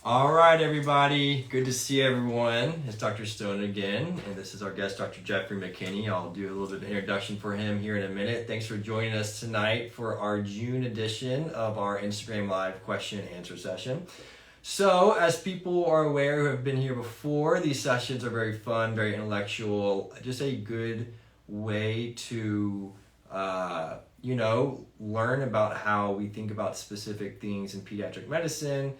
All right, everybody. Good to see everyone. It's Dr. Stone again, and this is our guest, Dr. Jeffrey McKinney. I'll do a little bit of introduction for him here in a minute. Thanks for joining us tonight for our June edition of our Instagram Live question and answer session. So, as people are aware who have been here before, these sessions are very fun, very intellectual, just a good way to learn about how we think about specific things in pediatric medicine.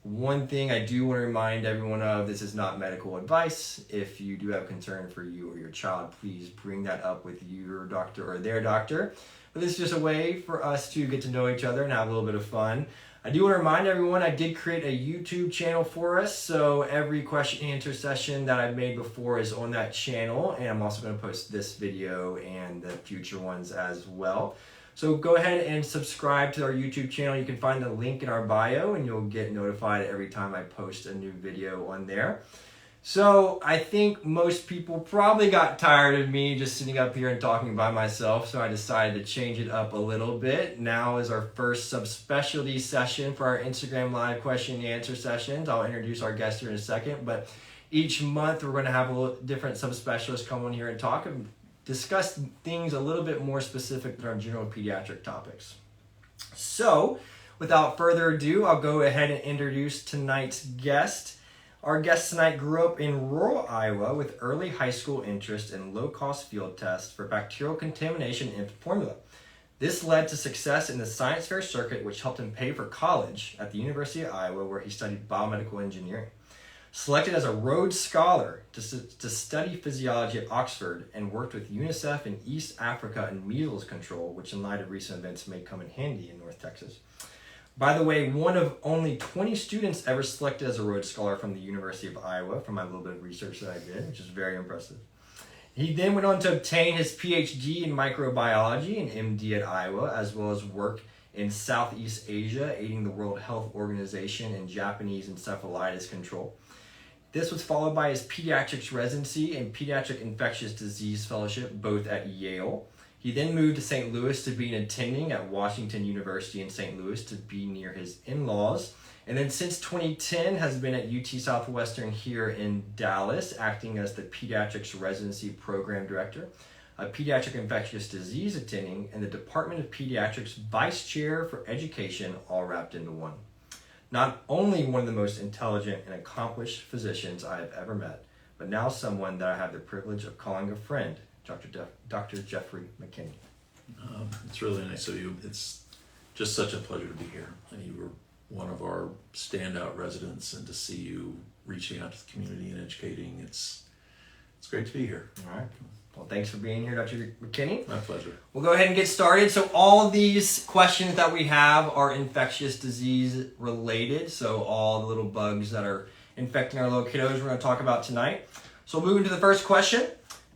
One thing I do want to remind everyone of, this is not medical advice. If you do have concern for you or your child, please bring that up with your doctor or their doctor. But this is just a way for us to get to know each other and have a little bit of fun. I do want to remind everyone I did create a YouTube channel for us, so every question and answer session that I've made before is on that channel, and I'm also going to post this video and the future ones as well. So go ahead and subscribe to our YouTube channel. You can find the link in our bio and you'll get notified every time I post a new video on there. So I think most people probably got tired of me just sitting up here and talking by myself, so I decided to change it up a little bit. Now is our first subspecialty session for our Instagram Live question and answer sessions. I'll introduce our guest here in a second, but each month we're going to have a little different subspecialists come on here and talk and discuss things a little bit more specific than our general pediatric topics. So, without further ado, I'll go ahead and introduce tonight's guest. Our guest tonight grew up in rural Iowa with early high school interest in low-cost field tests for bacterial contamination in infant formula. This led to success in the science fair circuit, which helped him pay for college at the University of Iowa, where he studied biomedical engineering. Selected as a Rhodes Scholar to study physiology at Oxford, and worked with UNICEF in East Africa and measles control, which in light of recent events may come in handy in North Texas. By the way, one of only 20 students ever selected as a Rhodes Scholar from the University of Iowa, from my little bit of research that I did, which is very impressive. He then went on to obtain his PhD in microbiology and MD at Iowa, as well as work in Southeast Asia, aiding the World Health Organization in Japanese encephalitis control. This was followed by his pediatrics residency and pediatric infectious disease fellowship, both at Yale. He then moved to St. Louis to be an attending at Washington University in St. Louis to be near his in-laws. And then since 2010 has been at UT Southwestern here in Dallas, acting as the pediatrics residency program director, a pediatric infectious disease attending, and the Department of Pediatrics vice chair for education, all wrapped into one. Not only one of the most intelligent and accomplished physicians I have ever met, but now someone that I have the privilege of calling a friend, Dr. Jeffrey McKinney. It's really nice of you. It's just such a pleasure to be here. And you were one of our standout residents, and to see you reaching out to the community and educating, it's great to be here. All right. Well, thanks for being here, Dr. McKinney. My pleasure. We'll go ahead and get started. So all of these questions that we have are infectious disease related. So all the little bugs that are infecting our little kiddos we're going to talk about tonight. So moving to the first question.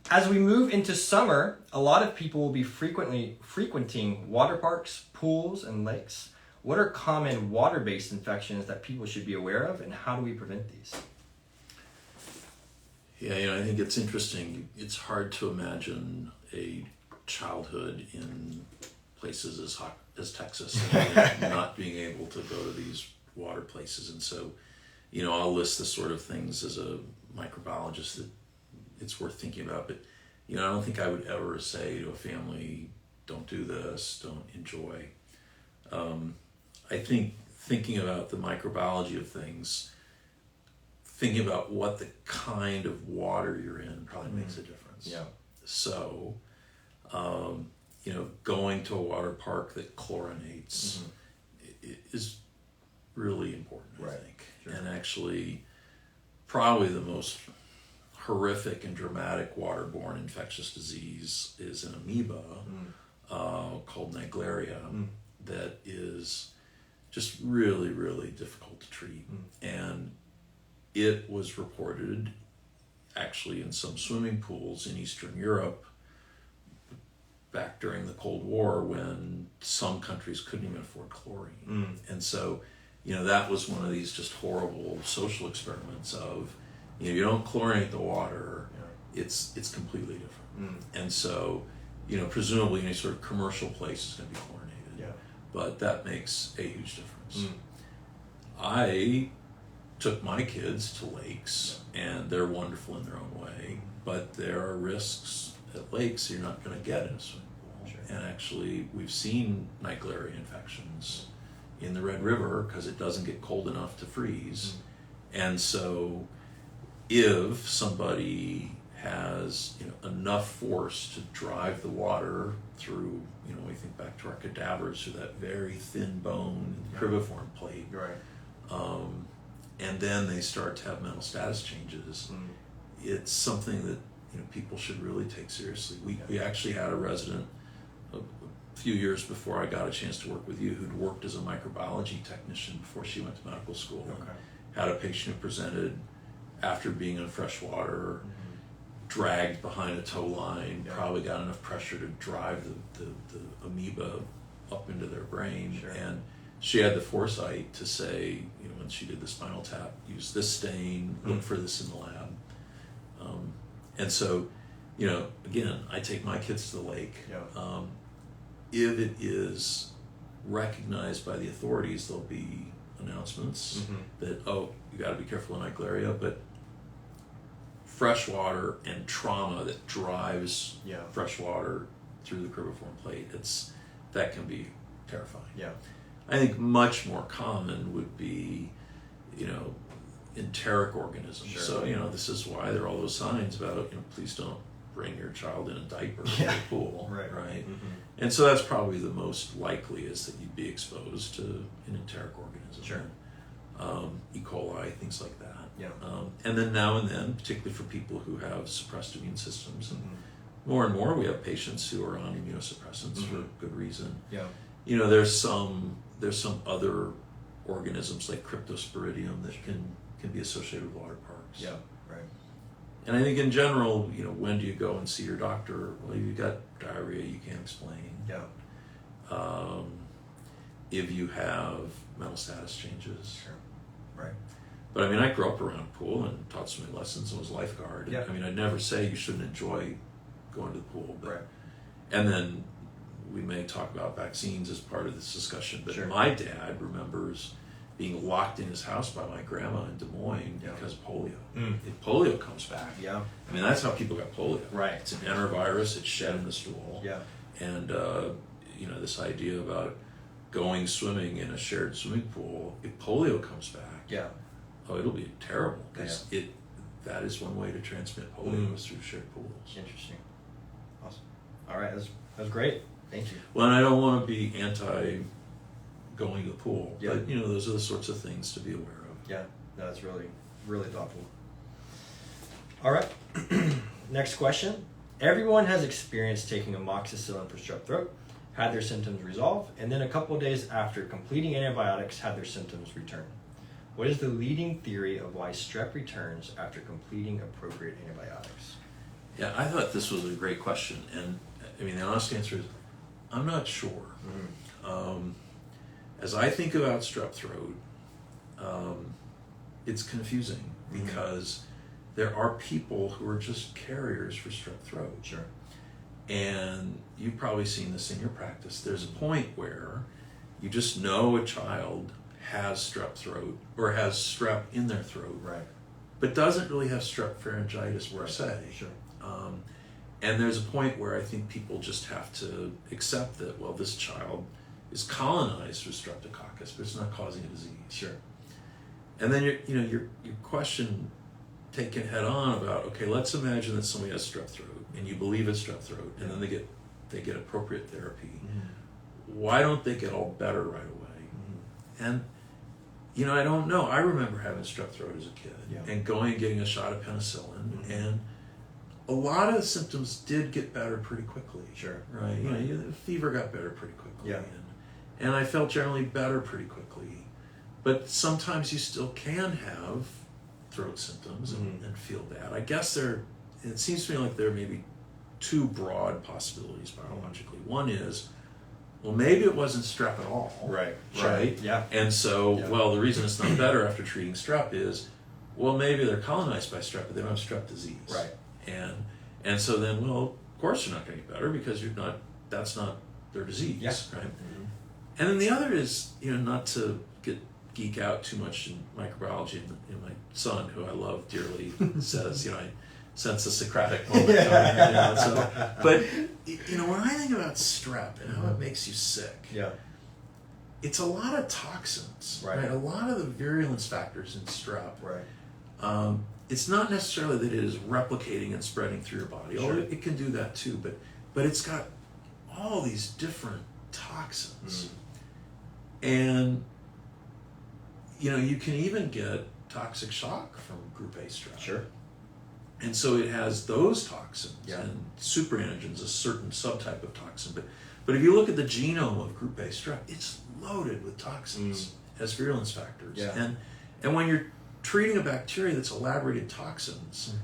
As we move into summer, a lot of people will be frequenting water parks, pools, and lakes. What are common water-based infections that people should be aware of, and how do we prevent these? Yeah, I think it's interesting. It's hard to imagine a childhood in places as hot as Texas and not being able to go to these water places. And so, I'll list the sort of things as a microbiologist that it's worth thinking about. But, I don't think I would ever say to a family, don't do this, don't enjoy. I think thinking about the microbiology of things, thinking about what the kind of water you're in probably makes a difference. Yeah. So, going to a water park that chlorinates is really important, I think. Sure. And actually, probably the most horrific and dramatic waterborne infectious disease is an amoeba called Naegleria that is just really, really difficult to treat. And it was reported actually in some swimming pools in Eastern Europe back during the Cold War, when some countries couldn't even afford chlorine. And so, that was one of these just horrible social experiments of, you don't chlorinate the water, it's completely different. And so, presumably any sort of commercial place is going to be chlorinated. But that makes a huge difference. I took my kids to lakes, and they're wonderful in their own way, but there are risks at lakes you're not going to get in a swimming pool. Sure. And actually, we've seen Naegleria infections in the Red River because it doesn't get cold enough to freeze. And so if somebody has enough force to drive the water through, we think back to our cadavers, through that very thin bone, cribriform plate, Right. And then they start to have mental status changes, it's something that people should really take seriously. We actually had a resident a few years before I got a chance to work with you who'd worked as a microbiology technician before she went to medical school. Okay. Had a patient who presented after being in fresh water, dragged behind a tow line, probably got enough pressure to drive the amoeba up into their brain. Sure. And she had the foresight to say, when she did the spinal tap, use this stain, look for this in the lab. And so, again, I take my kids to the lake. Yeah. If it is recognized by the authorities, there'll be announcements that, you got to be careful in Naegleria, but fresh water and trauma that drives fresh water through the cribriform plate, that can be terrifying. Yeah. I think much more common would be, enteric organisms. Sure. So, this is why there are all those signs about, please don't bring your child in a diaper to the pool. Right. And so that's probably the most likely, is that you'd be exposed to an enteric organism. Sure. E. coli, things like that. Yeah. And then now and then, particularly for people who have suppressed immune systems, and more we have patients who are on immunosuppressants for good reason. Yeah. There's some other organisms like Cryptosporidium that can be associated with water parks. Yeah. Right. And I think in general, when do you go and see your doctor? Well, you've got diarrhea you can't explain. Yeah. If you have mental status changes. Sure. Right. But I grew up around a pool and taught swimming lessons and was a lifeguard. Yeah. I'd never say you shouldn't enjoy going to the pool. But, Right. And then we may talk about vaccines as part of this discussion, but Sure. my dad remembers being locked in his house by my grandma in Des Moines because of polio. If polio comes back, that's how people got polio. Right. It's an enterovirus, it's shed in the stool. Yeah. And, this idea about going swimming in a shared swimming pool, if polio comes back, it'll be terrible, because that is one way to transmit polio is through shared pools. Interesting. Awesome. All right, that's great. Thank you. Well, and I don't want to be anti going to the pool, Yeah. but those are the sorts of things to be aware of. Yeah, no, that's really, really thoughtful. All right, next question. Everyone has experienced taking amoxicillin for strep throat, had their symptoms resolve, and then a couple of days after completing antibiotics had their symptoms return. What is the leading theory of why strep returns after completing appropriate antibiotics? Yeah, I thought this was a great question, and the honest answer is I'm not sure. As I think about strep throat, it's confusing because there are people who are just carriers for strep throat. Sure. And you've probably seen this in your practice. There's a point where you just know a child has strep throat or has strep in their throat, Right. but doesn't really have strep pharyngitis per se. Sure. And there's a point where I think people just have to accept that, well, this child is colonized with streptococcus, but it's not causing a disease. Sure. And then your question taken head on about, okay, let's imagine that somebody has strep throat and you believe it's strep throat, and then they get appropriate therapy. Why don't they get all better right away? And I don't know. I remember having strep throat as a kid and going and getting a shot of penicillin, and a lot of the symptoms did get better pretty quickly. Sure. Right. The fever got better pretty quickly. Yeah. And I felt generally better pretty quickly. But sometimes you still can have throat symptoms and feel bad. I guess it seems to me like there may be two broad possibilities biologically. One is, well, maybe it wasn't strep at all. Right. Yeah. And so, the reason it's not better after treating strep is, well, maybe they're colonized by strep, but they don't have strep disease. Right. And so then, of course you're not going to get better because that's not their disease. Yeah. Right. And then the other is, not to get geek out too much in microbiology. And my son, who I love dearly, says, I sense a Socratic moment coming. But when I think about strep and how it makes you sick, it's a lot of toxins, right? A lot of the virulence factors in strep, right? It's not necessarily that it is replicating and spreading through your body, although it can do that too. But it's got all these different toxins, and you can even get toxic shock from Group A strep. Sure. And so it has those toxins, and superantigens, a certain subtype of toxin. But if you look at the genome of Group A strep, it's loaded with toxins as virulence factors. Yeah. And when you're treating a bacteria that's elaborated toxins,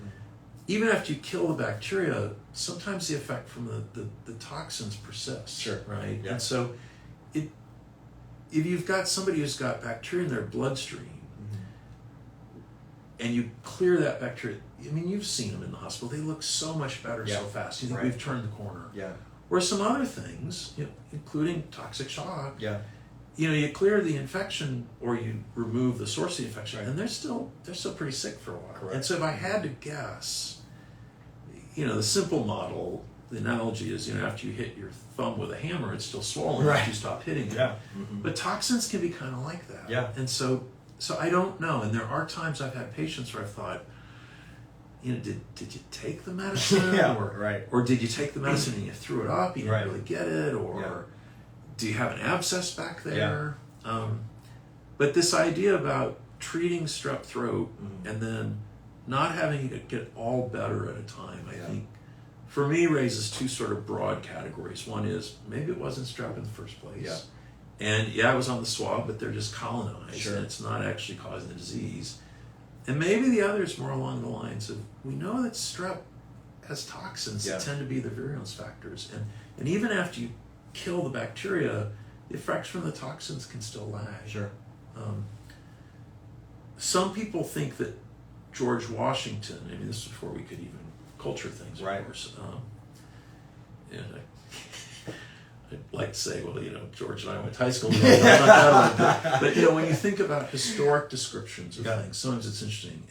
even after you kill the bacteria, sometimes the effect from the toxins persists. Sure. Right? Yeah. And so if you've got somebody who's got bacteria in their bloodstream, and you clear that bacteria, you've seen them in the hospital. They look so much better so fast. You think we've turned the corner. Yeah. Or some other things, including toxic shock. Yeah. You clear the infection or you remove the source of the infection, and they're still pretty sick for a while. Correct. And so if I had to guess, the simple model, the analogy is, after you hit your thumb with a hammer, it's still swollen after you stop hitting it. Yeah. But toxins can be kind of like that. Yeah. And so I don't know. And there are times I've had patients where I've thought, did you take the medicine? Or did you take the medicine and you threw it up, you didn't really get it? Or do you have an abscess back there? Yeah. But this idea about treating strep throat and then not having it get all better at a time, I think, for me, raises two sort of broad categories. One is, maybe it wasn't strep in the first place. Yeah. And it was on the swab, but they're just colonized, and it's not actually causing the disease. And maybe the other is more along the lines of, we know that strep has toxins that tend to be the virulence factors. And even after you kill the bacteria, the effects from the toxins can still lag. Sure. Some people think that George Washington, this is before we could even culture things, of course. And I'd like to say, George and I went to high school. But when you think about historic descriptions of things, sometimes it's interesting.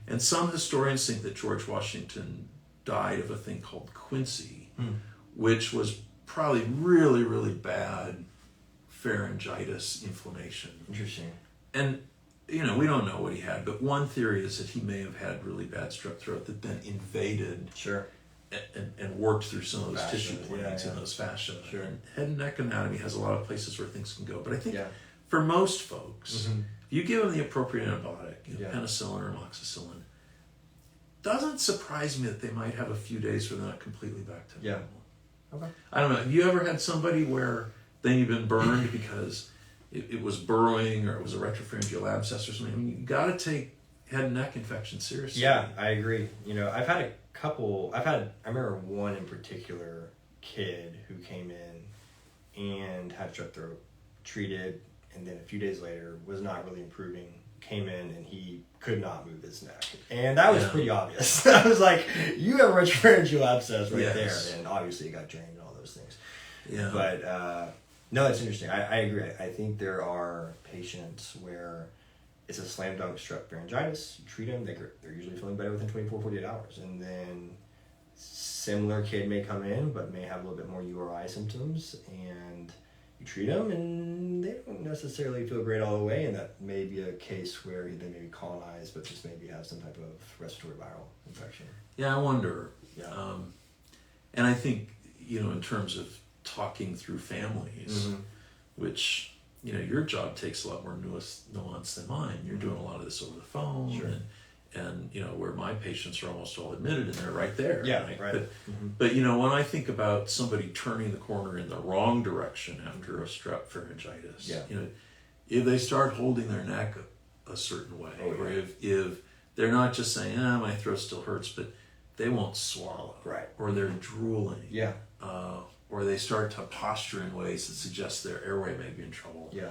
And some historians think that George Washington died of a thing called quinsy, which was probably really, really bad pharyngitis inflammation. Interesting. And we don't know what he had, but one theory is that he may have had really bad strep throat that then invaded and worked through some of those tissue planes in those fascia. Sure. And head and neck anatomy has a lot of places where things can go. But I think for most folks, if you give them the appropriate antibiotic, penicillin or amoxicillin, doesn't surprise me that they might have a few days where they're not completely back to normal. Okay. I don't know. Have you ever had somebody where then you've been burned because it was burrowing or it was a retropharyngeal abscess or something? You got to take head and neck infection seriously. Yeah, I agree. I've had a couple. I remember one in particular kid who came in and had strep throat, treated, and then a few days later was not really improving. Came in and he could not move his neck, and that was pretty obvious. I was like, "You have a retropharyngeal abscess right there," and obviously it got drained and all those things. Yeah, but no, it's interesting. I agree. I think there are patients where it's a slam dunk strep pharyngitis. You treat them, they're usually feeling better within 24, 48 hours, and then similar kid may come in but may have a little bit more URI symptoms, and you treat them and they don't necessarily feel great all the way, and that may be a case where they may be colonized but just maybe have some type of respiratory viral infection. Yeah, I wonder. Yeah. And I think, in terms of talking through families, which, your job takes a lot more nuance than mine. You're doing a lot of this over the phone, and where my patients are almost all admitted and they're right there. Yeah, right. But when I think about somebody turning the corner in the wrong direction after a strep pharyngitis, if they start holding their neck a certain way, or if they're not just saying, my throat still hurts, but they won't swallow, or they're drooling, or they start to posture in ways that suggest their airway may be in trouble. Yeah.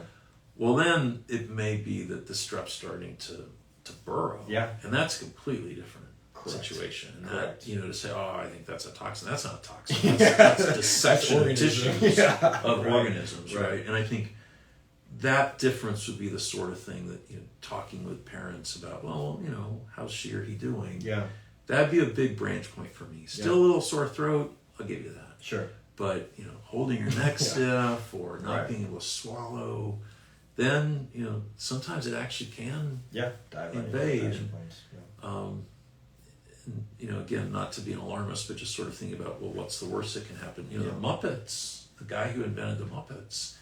Well, then it may be that the strep's starting to burrow. Yeah. And that's a completely different situation. And that, to say, I think that's a toxin. That's not a toxin. That's a dissection of tissue of organisms, right? And I think that difference would be the sort of thing that, talking with parents about, well, how's she or he doing? Yeah. That'd be a big branch point for me. Still a little sore throat, I'll give you that. Sure. But, holding your neck stiff or not being able to swallow, then, sometimes it actually can invade. Again, not to be an alarmist, but just sort of thinking about, well, what's the worst that can happen? The Muppets, the guy who invented the Muppets,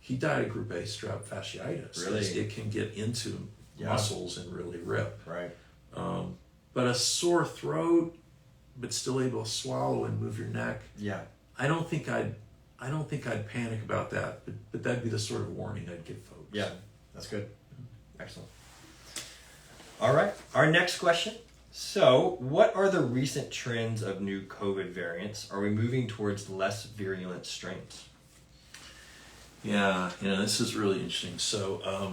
he died of group A strep fasciitis. Really? It can get into muscles and really rip. Right. But a sore throat, but still able to swallow and move your neck. Yeah. I don't think I'd panic about that, but that'd be the sort of warning I'd give folks. Yeah, that's good. Excellent. All right, our next question. So, what are the recent trends of new COVID variants? Are we moving towards less virulent strains? Yeah, this is really interesting. So,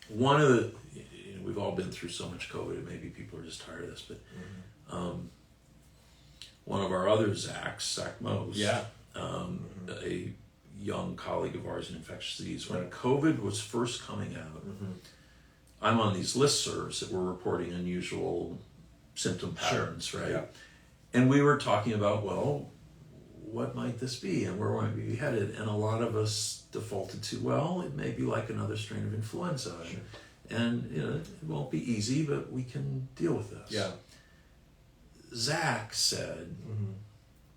one of the, we've all been through so much COVID, and maybe people are just tired of this, but one of our other Zach Mose, a young colleague of ours in infectious disease, when COVID was first coming out, I'm on these listservs that were reporting unusual symptom patterns, right? Yeah. And we were talking about, well, what might this be and where might we be headed? And a lot of us defaulted to, well, it may be like another strain of influenza. Sure. And it won't be easy, but we can deal with this. Yeah. Zach said,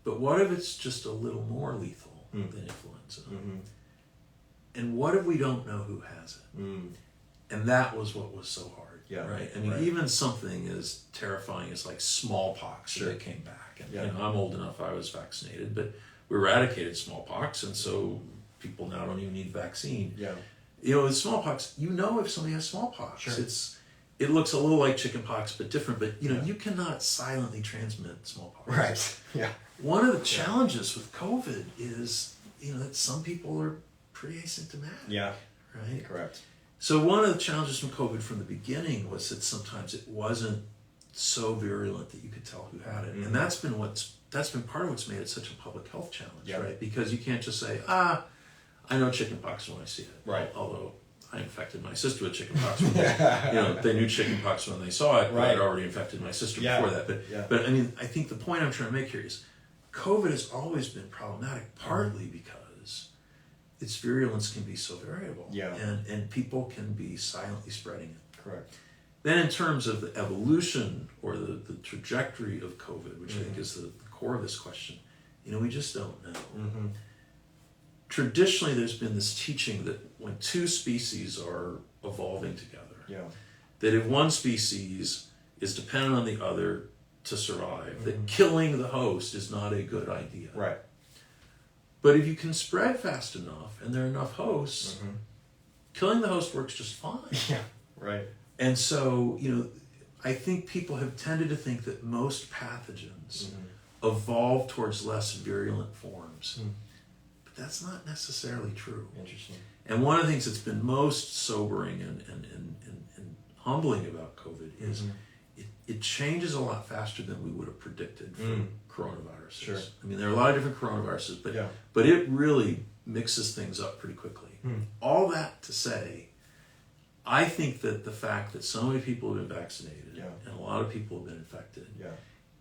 but what if it's just a little more lethal than influenza? And what if we don't know who has it? And that was what was so hard, right? I mean, even something as terrifying as like smallpox that came back. And I'm old enough, I was vaccinated, but we eradicated smallpox, and so people now don't even need vaccine. Yeah. With smallpox, if somebody has smallpox. Sure. It looks a little like chickenpox, but different. But you cannot silently transmit smallpox. Right. Yeah. One of the challenges with COVID is that some people are pretty asymptomatic. Yeah. Right. Correct. So one of the challenges from COVID from the beginning was that sometimes it wasn't so virulent that you could tell who had it, and that's been part of what's made it such a public health challenge, right? Because you can't just say, I know chickenpox when I see it, right? Although I infected my sister with chickenpox. They knew chickenpox when they saw it, but I'd already infected my sister before that. But I mean, I think the point I'm trying to make here is COVID has always been problematic, partly because its virulence can be so variable, and people can be silently spreading it. Correct. Then in terms of the evolution or the trajectory of COVID, which I think is the core of this question, we just don't know. Traditionally, there's been this teaching that when two species are evolving together, that if one species is dependent on the other to survive, that killing the host is not a good idea. Right. But if you can spread fast enough and there are enough hosts, killing the host works just fine. Yeah. Right. And so, I think people have tended to think that most pathogens evolve towards less virulent forms. But that's not necessarily true. Interesting. And one of the things that's been most sobering and humbling about COVID is it changes a lot faster than we would have predicted from coronaviruses. Sure. I mean, there are a lot of different coronaviruses, but it really mixes things up pretty quickly. All that to say, I think that the fact that so many people have been vaccinated and a lot of people have been infected,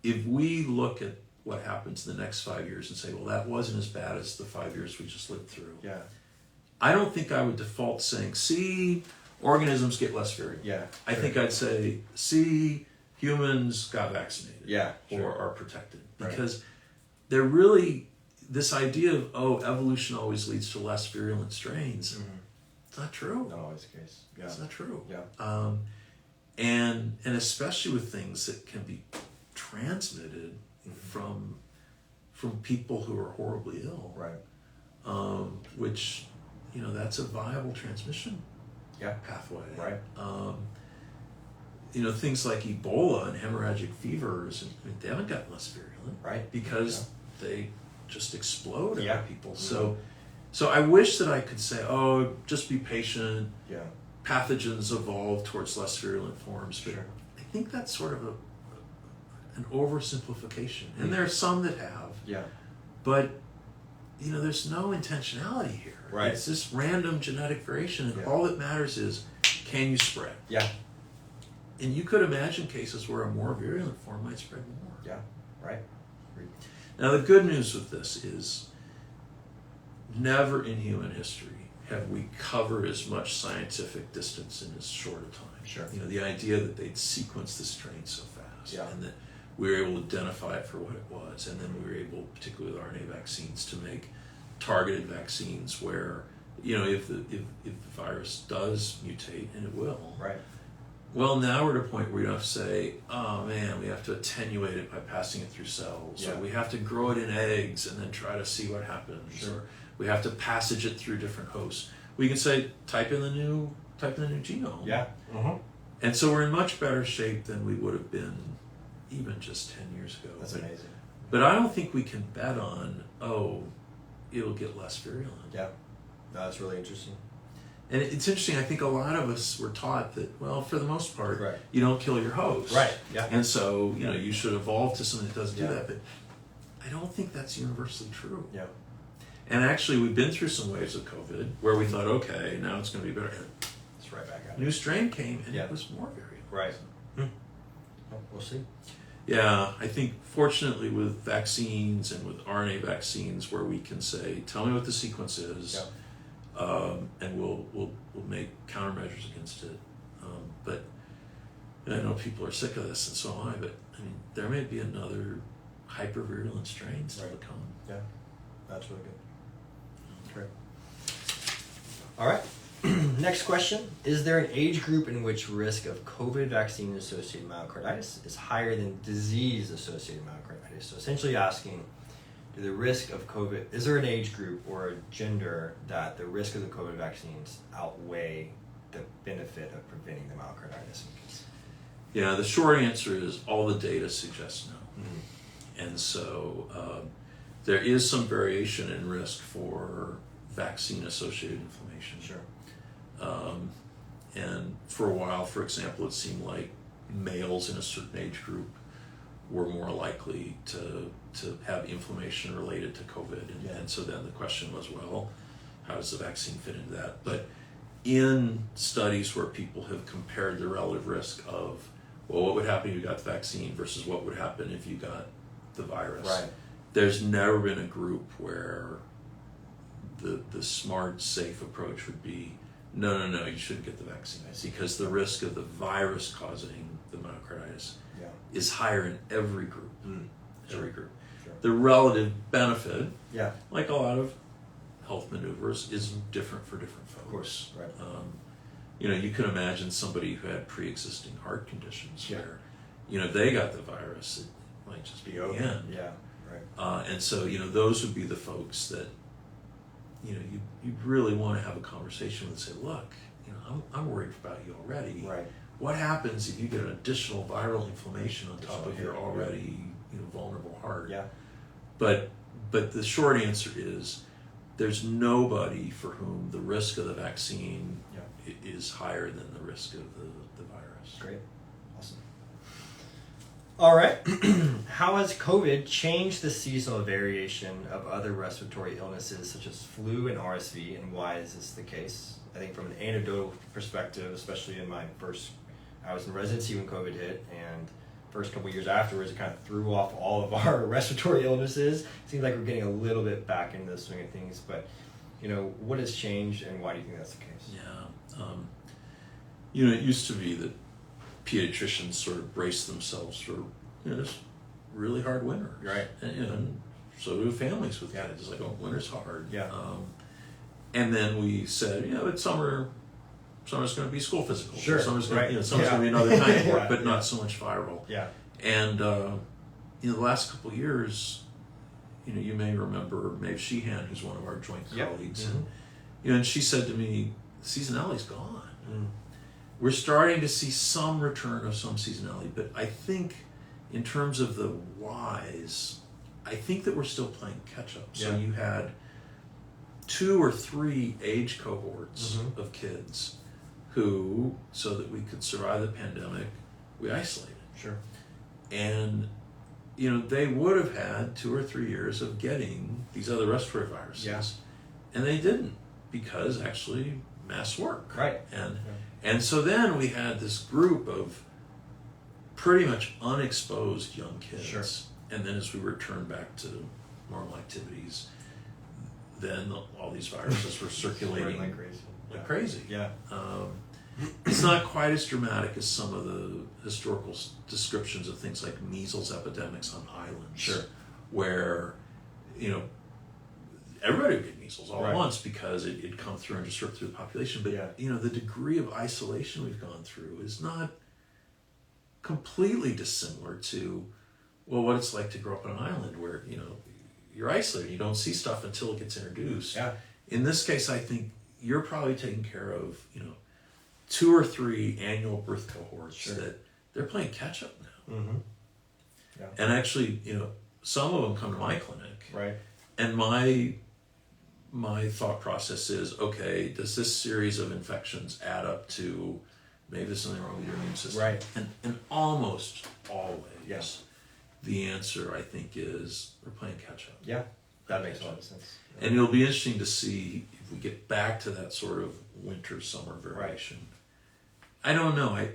if we look at what happens in the next 5 years and say, well, that wasn't as bad as the 5 years we just lived through, I don't think I would default saying, see, organisms get less virulent. I think I'd say, see, humans got vaccinated or are protected. Because they're really, this idea of, evolution always leads to less virulent strains, it's not true. Not always the case. Yeah. It's not true. Yeah. And especially with things that can be transmitted from people who are horribly ill. Right. Which, that's a viable transmission pathway. Right. Things like Ebola and hemorrhagic fevers, they haven't gotten less virulent. Right. Because they just explode on people. So I wish that I could say, just be patient. Yeah. Pathogens evolve towards less virulent forms. But I think that's sort of an oversimplification. And there are some that have. Yeah. But there's no intentionality here. Right. It's this random genetic variation, and Yeah. all that matters is, can you spread? Yeah. And you could imagine cases where a more virulent form might spread more. Yeah. Right. Now, the good news with this is never in human history have we covered as much scientific distance in as short a time. Sure. The idea that they'd sequence the strain so fast, Yeah. and that we were able to identify it for what it was, and then we were able, particularly with RNA vaccines, to make targeted vaccines where, if the virus does mutate, and it will. Right. Well, now we're at a point where we don't have to say, oh man, we have to attenuate it by passing it through cells, Yeah. or we have to grow it in eggs and then try to see what happens, Sure. or we have to passage it through different hosts. We can say, type in the new genome. Yeah. Mm-hmm. And so we're in much better shape than we would have been even just 10 years ago. That's amazing. But I don't think we can bet on, it'll get less virulent. Yeah. No, that's really interesting. And it's interesting, I think a lot of us were taught that, well, for the most part, Right. you don't kill your host. Right. Yeah. And so, you should evolve to something that doesn't Yeah. do that. But I don't think that's universally true. Yeah. And actually, we've been through some waves of COVID where we thought, okay, now it's going to be better. It's right back at it. New strain came, and Yeah. it was more virulent. Right. Well, we'll see. Yeah, I think fortunately with vaccines and with RNA vaccines, where we can say, tell me what the sequence is, and we'll make countermeasures against it. But I know people are sick of this, and so am I. But there may be another hypervirulent strain still to come. Yeah, that's really good. Great. All right. Next question. Is there an age group in which risk of COVID vaccine-associated myocarditis is higher than disease-associated myocarditis? So essentially asking, is there an age group or a gender that the risk of the COVID vaccines outweigh the benefit of preventing the myocarditis? Yeah, the short answer is all the data suggests no. Mm-hmm. And so there is some variation in risk for vaccine-associated inflammation. Sure. And for a while, for example, it seemed like males in a certain age group were more likely to have inflammation related to COVID. And so then the question was, well, how does the vaccine fit into that? But in studies where people have compared the relative risk of, well, what would happen if you got the vaccine versus what would happen if you got the virus, Right. There's never been a group where the smart, safe approach would be, no, you shouldn't get the vaccine, because the risk of the virus causing the myocarditis is higher in every group. Every group. Sure. The relative benefit, Yeah. like a lot of health maneuvers, is different for different folks. Of course. Right. You can imagine somebody who had pre-existing heart conditions Yeah. where, if they got the virus, it might just be over. Yeah. Right. And so, those would be the folks that, you really want to have a conversation with and say, look, I'm worried about you already. Right. What happens if you get an additional viral inflammation on top of your already, vulnerable heart? Yeah. But the short answer is there's nobody for whom the risk of the vaccine is higher than the risk of the virus. Great. Awesome. All right. How has COVID changed the seasonal variation of other respiratory illnesses such as flu and RSV, and why is this the case? I think from an anecdotal perspective, especially in I was in residency when COVID hit, and first couple of years afterwards, it kind of threw off all of our respiratory illnesses. It seems like we're getting a little bit back into the swing of things, but what has changed, and why do you think that's the case? Yeah. It used to be that pediatricians sort of brace themselves for just really hard winters, Right. And so do families with kids. It's like, winter's hard. Yeah. And then we said, it's summer's going to be school physical. Sure. Summer's going Right. summer's going to be another kind of work, Yeah. but not so much viral. Yeah. And the last couple of years, you may remember Maeve Sheehan, who's one of our joint colleagues, and she said to me, seasonality's gone. We're starting to see some return of some seasonality, but I think in terms of the whys, I think that we're still playing catch up. So you had 2 or 3 age cohorts of kids who, so that we could survive the pandemic, we isolated. Sure. And they would have had 2 or 3 years of getting these other respiratory viruses. Yeah. And they didn't, because actually masks work. Right. And so then we had this group of pretty much unexposed young kids. Sure. And then as we returned back to normal activities, then all these viruses were circulating like crazy. Crazy. Yeah. It's not quite as dramatic as some of the historical descriptions of things like measles epidemics on islands. Sure. Where, everybody would get measles all Right. at once because it'd come through and just rip through the population. But, the degree of isolation we've gone through is not completely dissimilar to, what it's like to grow up on an island where, you're isolated. You don't see stuff until it gets introduced. Yeah. In this case, I think you're probably taking care of, 2 or 3 annual birth cohorts that they're playing catch up now. Mm-hmm. Yeah. And actually, some of them come to my clinic. Right. And my thought process is, okay, does this series of infections add up to maybe there's something wrong with your immune system? Right. And almost always, Yes. the answer, I think, is we're playing catch up. Yeah. That makes a lot of sense. Yeah. And it'll be interesting to see if we get back to that sort of winter-summer variation. Right. I don't know. I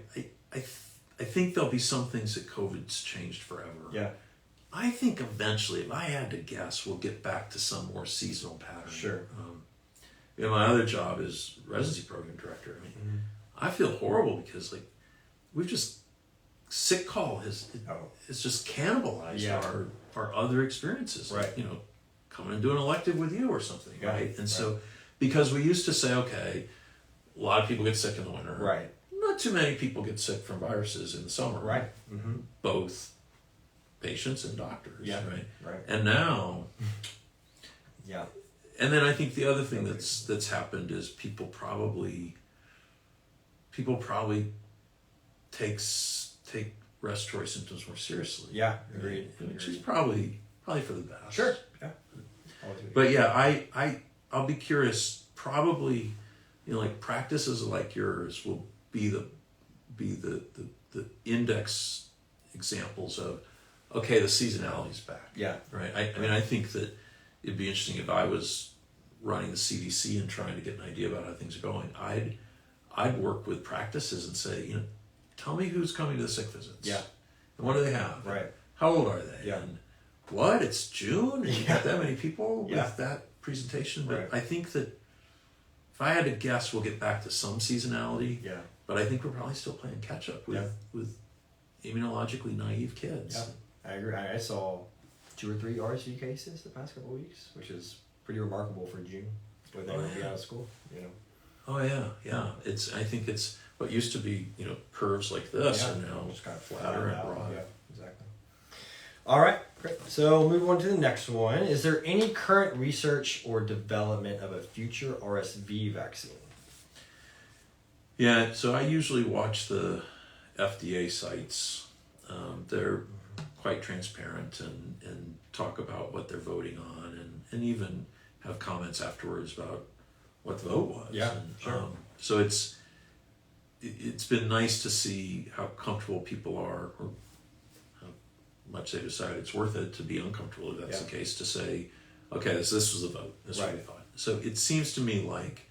think there'll be some things that COVID's changed forever. Yeah. I think eventually, if I had to guess, we'll get back to some more seasonal pattern. Sure. My other job is residency program director. I mean, I feel horrible because we've just sick call has just cannibalized our other experiences. Right. Coming and do an elective with you or something. Yeah. Right. And so, because we used to say, okay, a lot of people get sick in the winter. Right. Not too many people get sick from viruses in the summer. Right. Mm-hmm. Both patients and doctors. Yeah. Right. And now. Yeah. And then I think the other thing that's happened is people probably take respiratory symptoms more seriously. Yeah. Agreed. Which is probably for the best. Sure. Yeah. But yeah, I'll be curious. Probably, practices like yours will be the index examples of, okay, the seasonality's back. Yeah. Right. I mean, I think that it'd be interesting if I was running the CDC and trying to get an idea about how things are going. I'd work with practices and say, tell me who's coming to the sick visits. Yeah. And what do they have? Right. How old are they? Yeah. And what? It's June and you got that many people with that presentation. But Right. I think that if I had to guess, we'll get back to some seasonality. Yeah. But I think we're probably still playing catch up with immunologically naive kids. Yeah. I agree. I saw 2 or 3 RSV cases the past couple of weeks, which is pretty remarkable for June when they will be out of school. Oh yeah. I think it's what used to be curves like this are now just kind of flatter and broad. Yeah, exactly. All right, great. So we'll move on to the next one. Is there any current research or development of a future RSV vaccine? Yeah, so I usually watch the FDA sites. They're quite transparent and talk about what they're voting on and even have comments afterwards about what the vote was. Yeah, and, sure. So it's been nice to see how comfortable people are or how much they decide it's worth it to be uncomfortable if that's the case, to say, okay, this was the vote. This is what we thought. So it seems to me like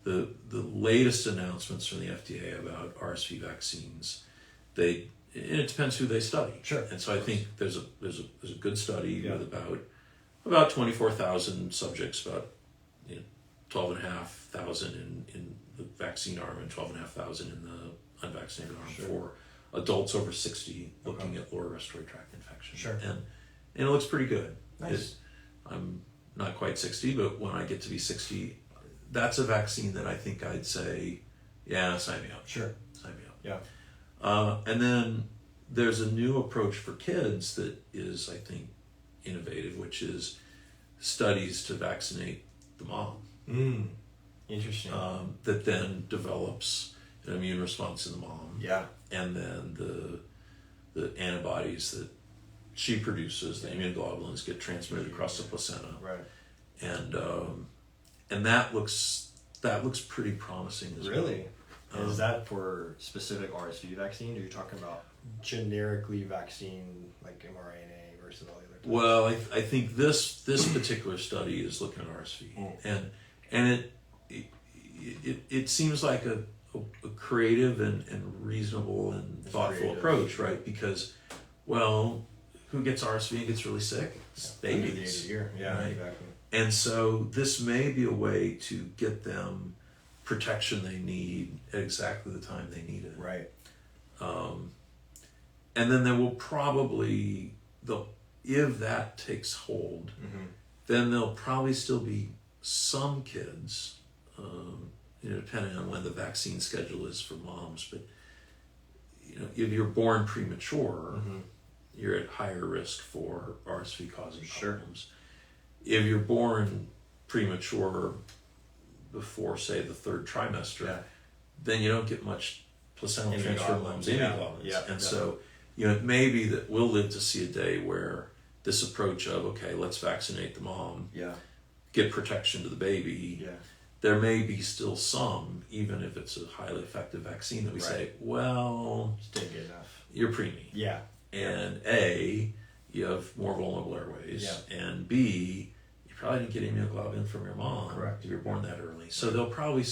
the latest announcements from the FDA about RSV vaccines, it depends who they study. Sure. And so I think there's a good study with about 24,000 subjects, about 12,500 in the vaccine arm and 12,500 in the unvaccinated arm for adults over 60 looking at lower respiratory tract infection. Sure. And it looks pretty good. Nice. I'm not quite 60, but when I get to be 60, that's a vaccine that I think I'd say, yeah, sign me up. Sure. Sign me up. Yeah. And then there's a new approach for kids that is, I think, innovative, which is studies to vaccinate the mom. Interesting. That then develops an immune response in the mom. Yeah. And then the antibodies that she produces, the immunoglobulins, get transmitted across the placenta. Right. And that looks pretty promising as well. Really? Is that for specific RSV vaccine? Or are you talking about? generically vaccine like mRNA versus all the other types? Well, I think this particular study is looking at RSV, and it seems like a creative and reasonable and thoughtful approach, right? Because, well, who gets RSV and gets really sick? It's babies. Yeah, right? exactly. And so this may be a way to get them protection they need at exactly the time they need it. Right. And then there will probably, if that takes hold, then there'll probably still be some kids, depending on when the vaccine schedule is for moms, but if you're born premature, you're at higher risk for RSV causing problems. If you're born premature before, say, the third trimester, then you don't get much placental transfer moms immunoglobulins. And so, it may be that we'll live to see a day where this approach of, okay, let's vaccinate the mom, get protection to the baby, there may be still some, even if it's a highly effective vaccine, that we say, well, just didn't get enough. You're preemie. Yeah. And A, you have more vulnerable airways, and B, you probably didn't get immunoglobulin from your mom if you were born that early. So they'll probably,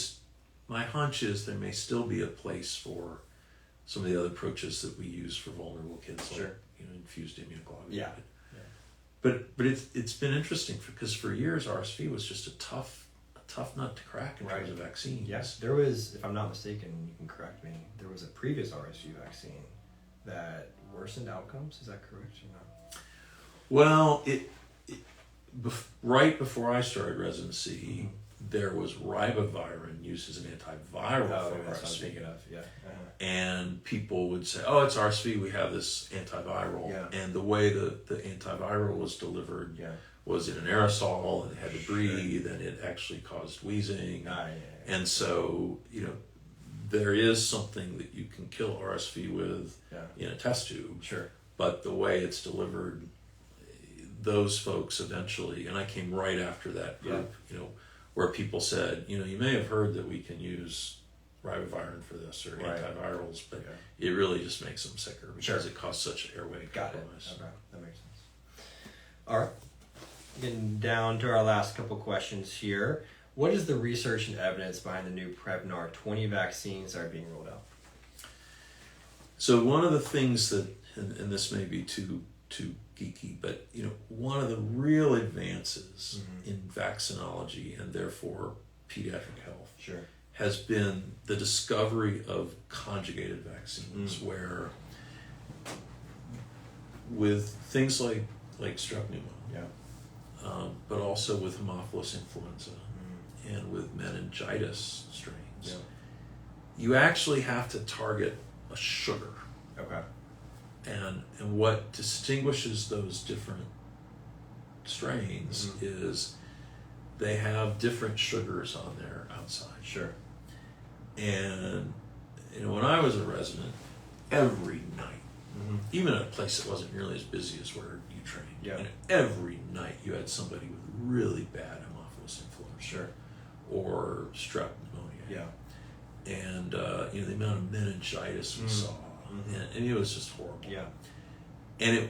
my hunch is there may still be a place for some of the other approaches that we use for vulnerable kids, like infused immunoglobulin. But it's been interesting because for years RSV was just a tough nut to crack in terms of vaccines. Yes, there was, if I'm not mistaken, you can correct me, there was a previous RSV vaccine that worsened outcomes. Is that correct or not? Well, right before I started residency, there was ribavirin used as an antiviral for RSV. And people would say, oh, it's RSV, we have this antiviral. And the way the antiviral was delivered was in an aerosol, and it had to breathe, and it actually caused wheezing. And so, there is something that you can kill RSV with in a test tube. But the way it's delivered, those folks eventually, and I came right after that group, where people said, you may have heard that we can use ribavirin for this or antivirals, but it really just makes them sicker because it causes such airway compromise. Okay, that makes sense. All right, getting down to our last couple questions here. What is the research and evidence behind the new Prevnar 20 vaccines that are being rolled out? So one of the things that, and this may be too geeky, but one of the real advances in vaccinology and therefore pediatric health has been the discovery of conjugated vaccines, where with things like strep pneumonia, but also with Haemophilus influenza and with meningitis strains, you actually have to target a sugar. And what distinguishes those different strains is they have different sugars on their outside. And when I was a resident, every night, even at a place that wasn't nearly as busy as where you trained, every night you had somebody with really bad Haemophilus influenza or strep pneumonia. And the amount of meningitis we saw, and it was just horrible. And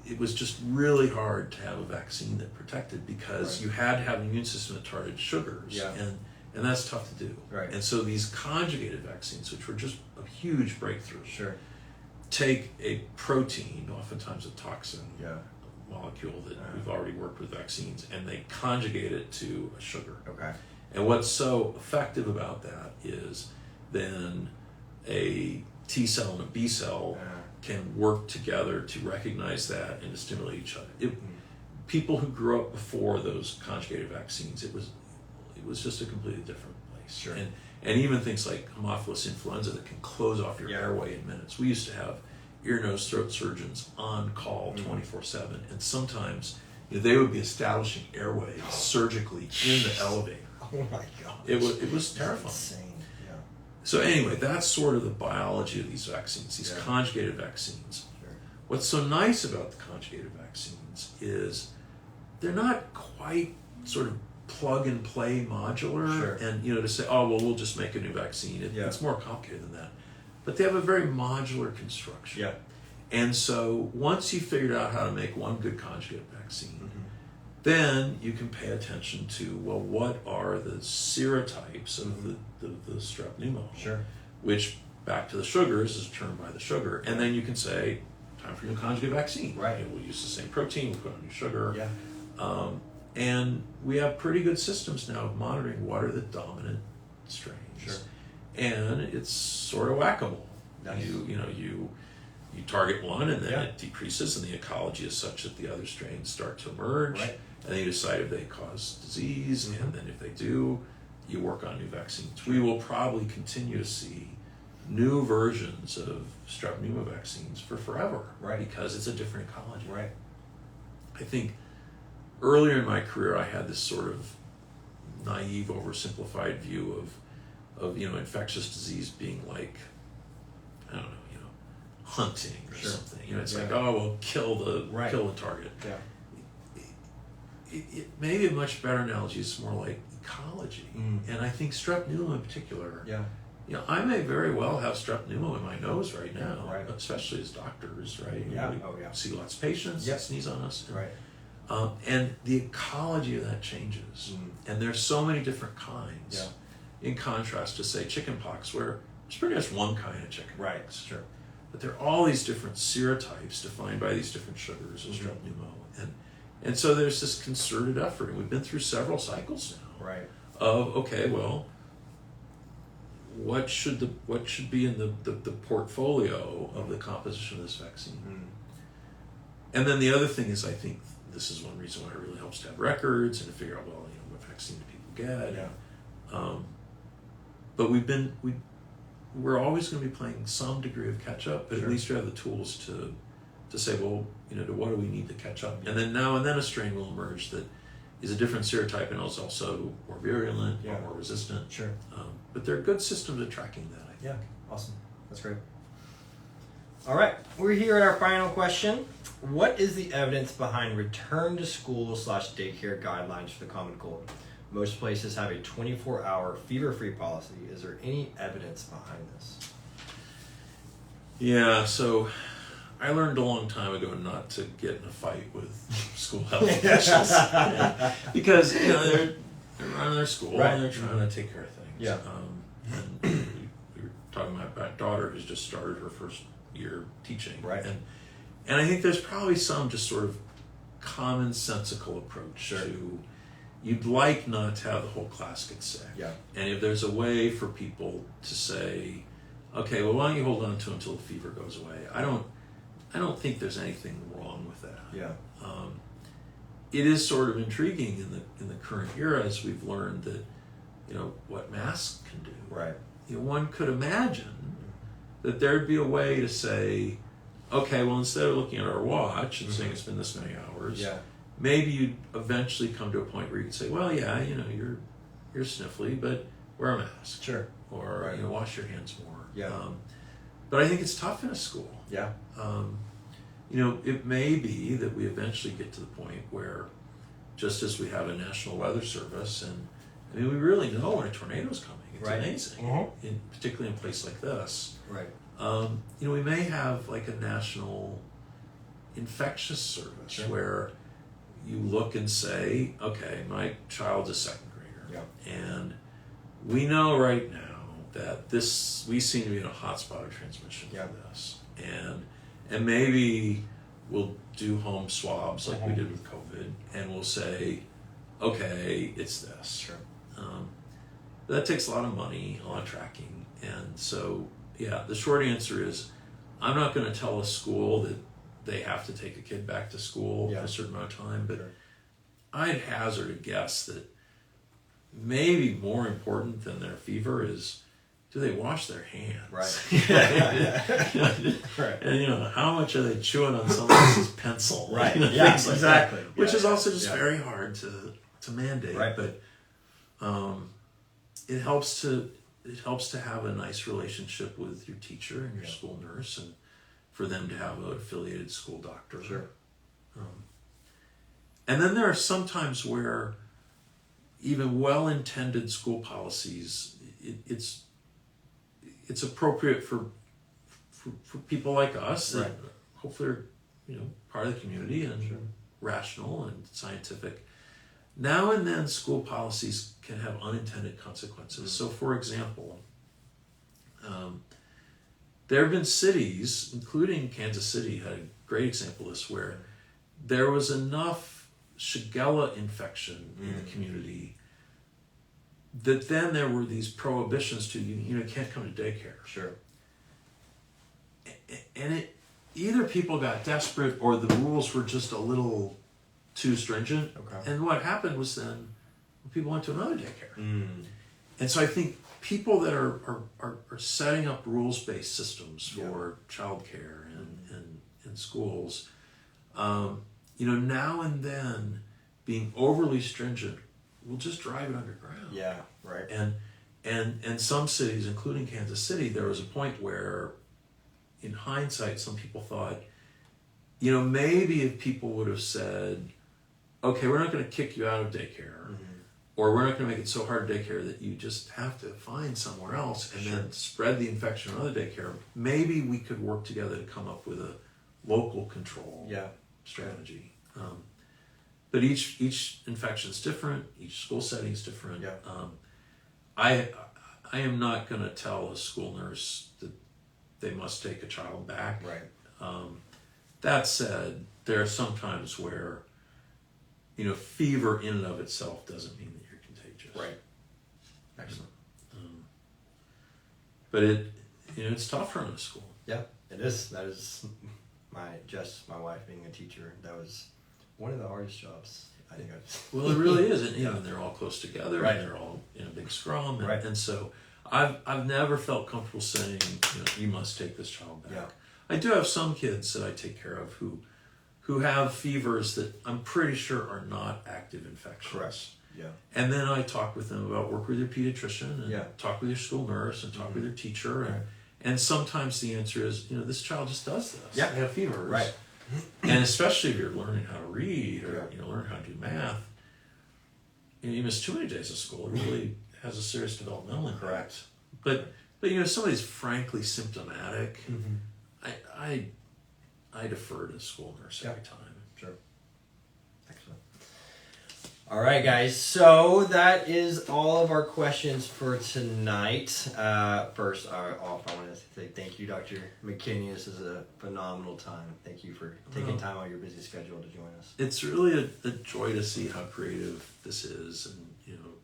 it was just really hard to have a vaccine that protected because you had to have an immune system that targeted sugars, and that's tough to do. And so these conjugated vaccines, which were just a huge breakthrough, take a protein, oftentimes a toxin molecule that we've already worked with vaccines, and they conjugate it to a sugar. And what's so effective about that is then a T cell and a B cell can work together to recognize that and to stimulate each other. People who grew up before those conjugated vaccines, it was just a completely different place. And even things like Haemophilus influenza that can close off your airway in minutes. We used to have ear, nose, throat surgeons on call 24/7, and sometimes they would be establishing airways surgically in the elevator. Oh my God! It was terrifying. Insane. So anyway, that's sort of the biology of these vaccines, these conjugated vaccines. What's so nice about the conjugated vaccines is they're not quite sort of plug and play modular, and to say, oh well, we'll just make a new vaccine. It's more complicated than that. but they have a very modular construction. Yeah. And so once you figured out how to make one good conjugate vaccine, then you can pay attention to, well, what are the serotypes of the strep pneumo? Sure. Which, back to the sugars, is determined by the sugar. And then you can say, time for your conjugate vaccine. Right. You know, we'll use the same protein, we'll put on new sugar. Yeah. And we have pretty good systems now of monitoring what are the dominant strains. Sure. And it's sort of whack-a-mole. Nice. You target one, and then Yeah. it decreases, and the ecology is such that the other strains start to emerge. Right. And then you decide if they cause disease, and then if they do, you work on new vaccines. We will probably continue to see new versions of strep pneumo vaccines for forever, Right. because it's a different ecology. Right. I think earlier in my career, I had this sort of naive, oversimplified view of infectious disease being like, I don't know, hunting or something. It's like, oh, well, kill the target. Yeah. It may be a much better analogy. It's more like ecology. And I think strep pneumo in particular. Yeah. I may very well have strep pneumo in my nose right now, Right. especially as doctors, right? Yeah. We see lots of patients that sneeze on us. Right. And the ecology of that changes. And there's so many different kinds. Yeah. In contrast to, say, chickenpox, where there's pretty much one kind of chickenpox. Right. Sure. But there are all these different serotypes defined by these different sugars of strep pneumo. And so there's this concerted effort, and we've been through several cycles now. Right. Of, okay, well, what should be in the portfolio of the composition of this vaccine? And then the other thing is, I think this is one reason why it really helps to have records and to figure out, well, what vaccine do people get? Yeah. But we're always going to be playing some degree of catch up, but at least we have the tools to say, well, to what do we need to catch up? And then now and then a strain will emerge that is a different serotype and is also more virulent or more resistant. Sure. But there are good systems at tracking that, I think. Yeah. Awesome. That's great. All right. We're here at our final question. What is the evidence behind return to school / daycare guidelines for the common cold? Most places have a 24-hour fever-free policy. Is there any evidence behind this? Yeah, so I learned a long time ago not to get in a fight with school health officials. Because they're running their school and they're trying to take care of things. Yeah. And we were talking about my daughter who's just started her first year teaching. Right. And I think there's probably some just sort of commonsensical approach to, you'd like not to have the whole class get sick. Yeah. And if there's a way for people to say, okay, well, why don't you hold on to it until the fever goes away? I don't think there's anything wrong with that. Yeah. It is sort of intriguing in the current era as we've learned that, what masks can do. Right. One could imagine that there'd be a way to say, okay, well, instead of looking at our watch and saying it's been this many hours, maybe you'd eventually come to a point where you could say, well, yeah, you're sniffly, but wear a mask. Sure. Or wash your hands more. Yeah. But I think it's tough in a school. Yeah. It may be that we eventually get to the point where, just as we have a National Weather Service, and we really know when a tornado's coming. It's amazing, particularly in a place like this. Right. We may have like a national infectious service where you look and say, okay, my child's a second grader, and we know right now that we seem to be in a hotspot of transmission for this, and maybe we'll do home swabs like we did with COVID, and we'll say, okay, it's this. Sure. That takes a lot of money, a lot of tracking, and so the short answer is, I'm not going to tell a school that they have to take a kid back to school for a certain amount of time, but I'd hazard a guess that maybe more important than their fever is, do they wash their hands? Right. And how much are they chewing on someone else's pencil? Right. Things like exactly. that, which is also just very hard to mandate. Right. But it helps to have a nice relationship with your teacher and your school nurse, and for them to have an affiliated school doctor. Sure. And then there are some times where even well-intended school policies, it's appropriate for for people like us that Right. hopefully are, part of the community and rational and scientific. Now and then school policies can have unintended consequences. So for example, there have been cities, including Kansas City had a great example of this, where there was enough Shigella infection in the community that then there were these prohibitions to, you can't come to daycare. Sure. And either people got desperate or the rules were just a little too stringent. Okay. And what happened was then people went to another daycare. And so I think people that are setting up rules-based systems for childcare and schools, now and then being overly stringent will just drive it underground. Yeah, right. And some cities, including Kansas City, there was a point where, in hindsight, some people thought, maybe if people would have said, okay, we're not going to kick you out of daycare, or we're not going to make it so hard daycare that you just have to find somewhere else and then spread the infection on other daycare, maybe we could work together to come up with a local control strategy. But each infection is different, each school setting is different. Yeah. I am not going to tell a school nurse that they must take a child back. Right. That said, there are some times where, fever in and of itself doesn't mean that you're contagious. Right. Excellent. But it's tough running a school. Yeah, it is. That is my wife being a teacher. That was one of the hardest jobs I think I've. Well, it really is, and they're all close together, Right. and they're all in a big scrum, and, Right. and so I've never felt comfortable saying, you must take this child back. Yeah. I do have some kids that I take care of who have fevers that I'm pretty sure are not active infections. Correct. Yeah. And then I talk with them about work with your pediatrician and Yeah. talk with your school nurse and talk with your teacher. Right. And sometimes the answer is, this child just does this. Yeah. They have fevers. Right. And especially if you're learning how to read or learn how to do math, you miss too many days of school, it really has a serious developmental impact. Correct. But somebody's frankly symptomatic, I defer to the school nurse every time. Sure. Excellent. All right, guys. So that is all of our questions for tonight. First, I want to say thank you, Dr. McKinney. This is a phenomenal time. Thank you for taking time out of your busy schedule to join us. It's really a joy to see how creative this is, and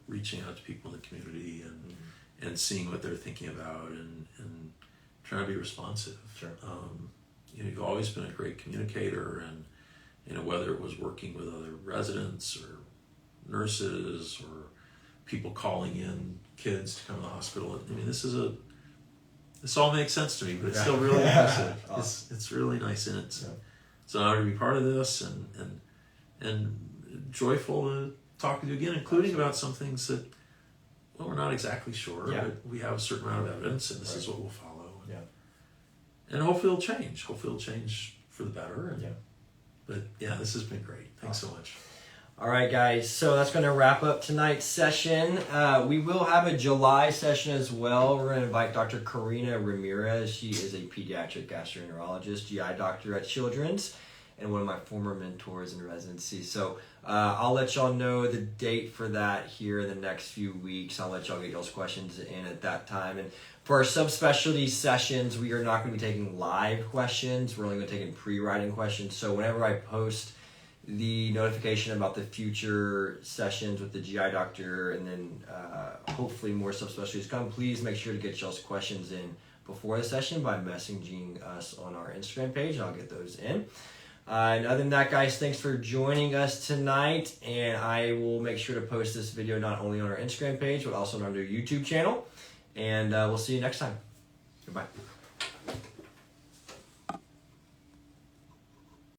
reaching out to people in the community and seeing what they're thinking about and trying to be responsive. Sure. You've always been a great communicator, and whether it was working with other residents or nurses or people calling in kids to come to the hospital. I mean, this all makes sense to me, but it's still really impressive. Awesome. It's really nice, and it's an honor to be part of this, and joyful to talk with you again, including about some things that, we're not exactly sure, but we have a certain amount of evidence, and this is what we'll follow. And hopefully it'll change. Hopefully it'll change for the better. But this has been great. Thanks so much. All right, guys. So that's going to wrap up tonight's session. We will have a July session as well. We're going to invite Dr. Karina Ramirez. She is a pediatric gastroenterologist, GI doctor at Children's, and one of my former mentors in residency. So I'll let y'all know the date for that here in the next few weeks. I'll let y'all get y'all's questions in at that time. And for our subspecialty sessions, we are not going to be taking live questions. We're only going to be taking pre-writing questions. So whenever I post the notification about the future sessions with the GI doctor, and then hopefully more subspecialties come, please make sure to get y'all's questions in before the session by messaging us on our Instagram page, and I'll get those in. And other than that, guys, thanks for joining us tonight, and I will make sure to post this video not only on our Instagram page, but also on our YouTube channel, and we'll see you next time. Goodbye.